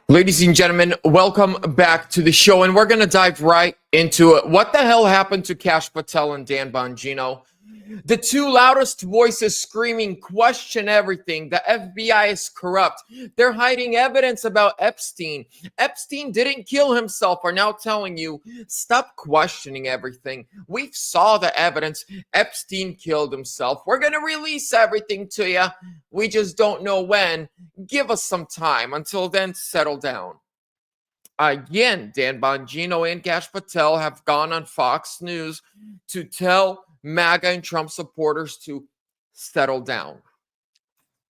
Ladies and gentlemen, welcome back to the show, and we're going to dive right into it. What the hell happened to Kash Patel and Dan Bongino? The two loudest voices screaming, question everything. The FBI is corrupt. They're hiding evidence about Epstein. Epstein didn't kill himself, are now telling you, stop questioning everything. We saw the evidence. Epstein killed himself. We're going to release everything to you. We just don't know when. Give us some time. Until then, settle down. Again, Dan Bongino and Kash Patel have gone on Fox News to tell MAGA and Trump supporters to settle down.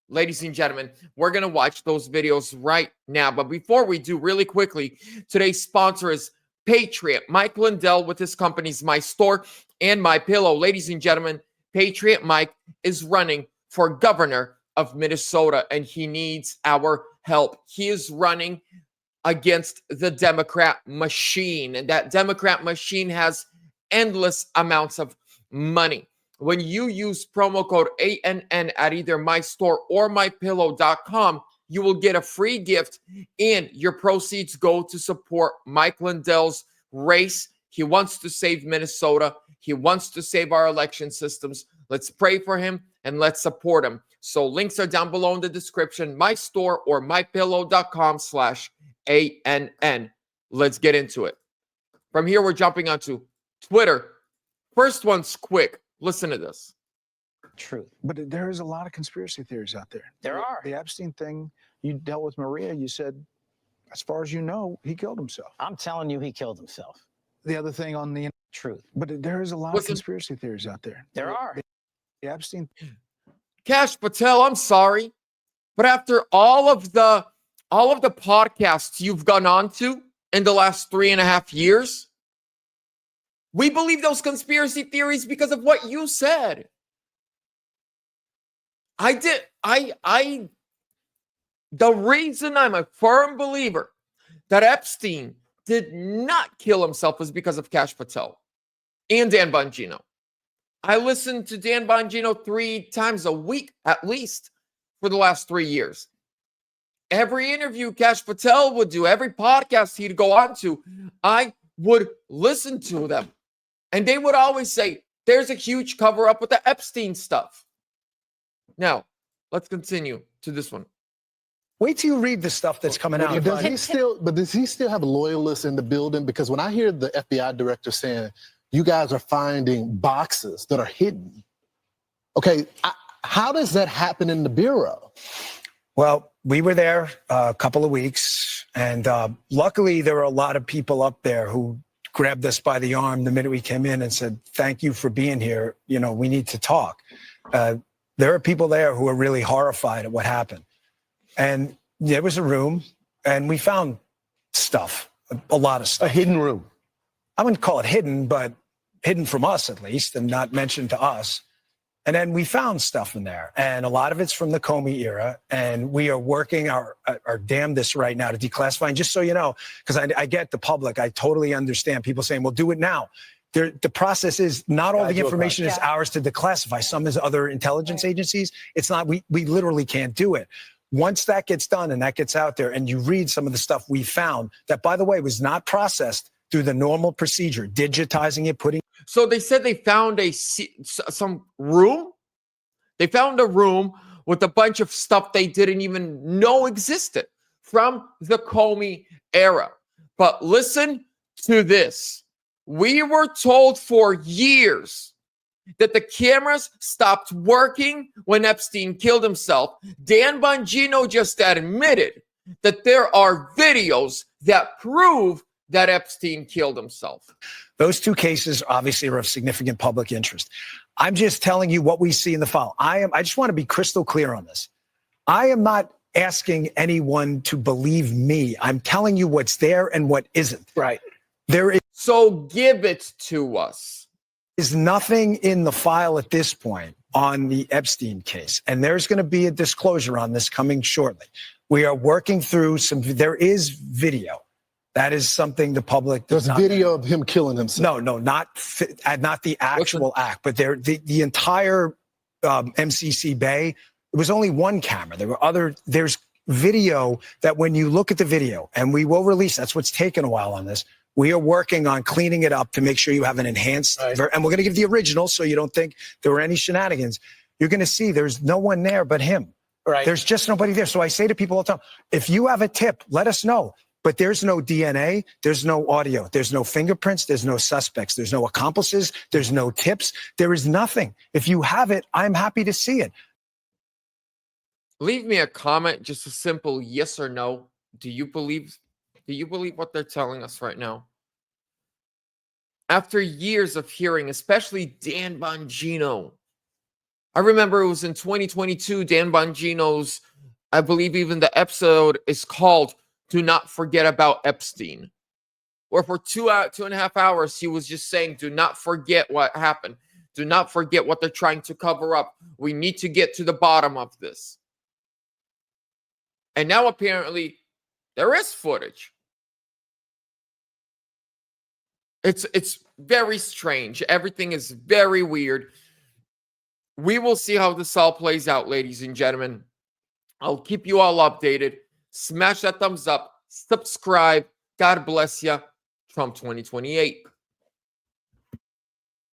Ladies and gentlemen, we're going to watch those videos right now. But before we do, really quickly, today's sponsor is Patriot. Mike Lindell with his companies My Store and My Pillow. Ladies and gentlemen, Patriot Mike is running for governor of Minnesota, and he needs our help. He is running against the Democrat machine, and that Democrat machine has endless amounts of money. When you use promo code ANN at either my store or mypillow.com, you will get a free gift, and your proceeds go to support Mike Lindell's race. He wants to save Minnesota. He wants to save our election systems. Let's pray for him and let's support him. So links are down below in the description, my store or mypillow.com/ANN. Let's get into it. From here, we're jumping onto Twitter. First one's quick. Listen to this. Truth. But there is a lot of conspiracy theories out there. There are. The Epstein thing, you dealt with Maria, you said, as far as you know, he killed himself. I'm telling you, he killed himself. The other thing on the Truth. But there is a lot of conspiracy theories out there. There are. The Epstein. Kash Patel, I'm sorry, but after all of the podcasts you've gone on to in the last 3.5 years, we believe those conspiracy theories because of what you said. The reason I'm a firm believer that Epstein did not kill himself is because of Kash Patel and Dan Bongino. I listened to Dan Bongino 3 times a week, at least, for the last 3 years. Every interview Kash Patel would do, every podcast he'd go on to, I would listen to them. And they would always say, there's a huge cover-up with the Epstein stuff. Now, let's continue to this one. Wait till you read the stuff that's coming out. Does he still have loyalists in the building? Because when I hear the FBI director saying, you guys are finding boxes that are hidden, okay, how does that happen in the Bureau? Well, we were there a couple of weeks, and luckily there were a lot of people up there who grabbed us by the arm the minute we came in and said, thank you for being here. You know, we need to talk. There are people there who are really horrified at what happened. And there was a room, and we found stuff, a lot of stuff. A hidden room. I wouldn't call it hidden, but hidden from us at least, and not mentioned to us. And then we found stuff in there, and a lot of it's from the Comey era, and we are working our damnedest right now to declassify. And just so you know, because I get the public, I totally understand people saying, well, do it now. The process is not all the information is ours to declassify. Some is other intelligence agencies. It's not, we literally can't do it. Once that gets done and that gets out there, and you read some of the stuff we found that, by the way, was not processed through the normal procedure, digitizing it, putting. So they said they found some room. They found a room with a bunch of stuff they didn't even know existed from the Comey era. But listen to this. We were told for years that the cameras stopped working when Epstein killed himself. Dan Bongino just admitted that there are videos that prove that Epstein killed himself. Those two cases obviously are of significant public interest. I'm just telling you what we see in the file. I just want to be crystal clear on this. I am not asking anyone to believe me. I'm telling you what's there and what isn't. Right. There is. So give it to us. Is nothing in the file at this point on the Epstein case. And there's going to be a disclosure on this coming shortly. We are working through there is video. That is something the public does not. There's video of him killing himself. No, not the actual act, but the entire MCC Bay. There was only one camera. There were there's video that when you look at the video, and we will release, that's what's taken a while on this. We are working on cleaning it up to make sure you have an enhanced, and we're going to give the original so you don't think there were any shenanigans. You're going to see there's no one there but him. Right. There's just nobody there. So I say to people all the time, if you have a tip, let us know. But there's no DNA, there's no audio, there's no fingerprints, there's no suspects, there's no accomplices, there's no tips. There is nothing. If you have it, I'm happy to see it. Leave me a comment, just a simple yes or no. Do you believe what they're telling us right now? After years of hearing, especially Dan Bongino. I remember it was in 2022, Dan Bongino's, I believe even the episode is called "Do Not Forget About Epstein." Or for 2.5 hours, he was just saying, do not forget what happened. Do not forget what they're trying to cover up. We need to get to the bottom of this. And now apparently there is footage. It's very strange. Everything is very weird. We will see how this all plays out, ladies and gentlemen. I'll keep you all updated. Smash that thumbs up. Subscribe. God bless you. Trump 2028.